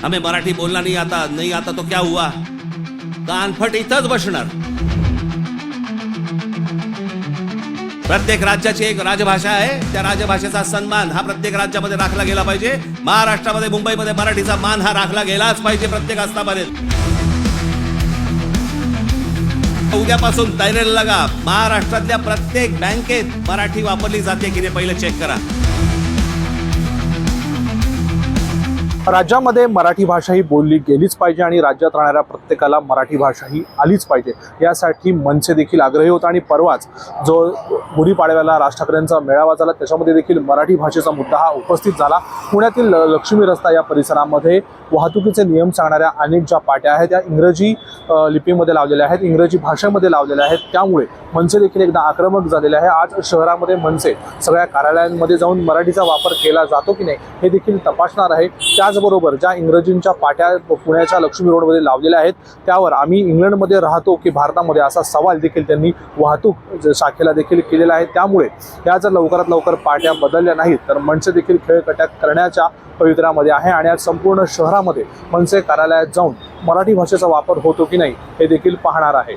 हमें मराठी बोलना नहीं आता तो क्या हुआ, कानफट इथंच बसणार। प्रत्येक राज्याची एक राजभाषा आहे, त्या राजभाषेचा सन्मान हा प्रत्येक राज्यामध्ये राखला गेला पाहिजे। महाराष्ट्रामध्ये मुंबईमध्ये मराठीचा मान हा राखला गेलाच पाहिजे प्रत्येक आस्थापनेत। उद्यापासून तयारीला लागा, महाराष्ट्रातल्या प्रत्येक बँकेत मराठी वापरली जाते की नाही पहिले चेक करा। राज्यामध्ये मराठी भाषा ही बोलली गेलीच पाहिजे आणि राज्यात राहणाऱ्या प्रत्येकाला मराठी भाषा ही आलीच पाहिजे, यासाठी मनसे देखील आग्रही होता। आणि परवाच जो गुढीपाडव्याला राज ठाकरेंचा मेळावा झाला त्याच्यामध्ये देखील मराठी भाषेचा मुद्दा हा उपस्थित झाला। पुण्यातील लक्ष्मी रस्ता या परिसरामध्ये वाहतुकीचे नियम सांगणाऱ्या अनेक ज्या पाट्या आहेत त्या इंग्रजी लिपीमध्ये लावलेल्या आहेत, इंग्रजी भाषेमध्ये लावलेल्या आहेत। त्यामुळे मनसे देखील एकदा आक्रमक झालेले आहे। आज शहरामध्ये मनसे सगळ्या कार्यालयांमध्ये जाऊन मराठीचा वापर केला जातो की नाही हे देखील तपासणार आहे। त्याचबरोबर ज्या इंग्रजींच्या पाट्या पुण्याच्या लक्ष्मी रोडमध्ये लावलेल्या आहेत त्यावर आम्ही इंग्लंडमध्ये राहतो की भारतामध्ये असा सवाल देखील त्यांनी वाहतूक शाखेला देखील केलेला आहे। त्यामुळे या जर लवकरात लवकर पाट्या बदलल्या नाहीत तर मनसे देखील खेळकट्या करण्याच्या पवित्र्यामध्ये आहे आणि आज संपूर्ण शहरामध्ये मनसे कार्यालयात जाऊन मराठी भाषेचा वापर होतो की नाही हे देखील पाहणार आहे।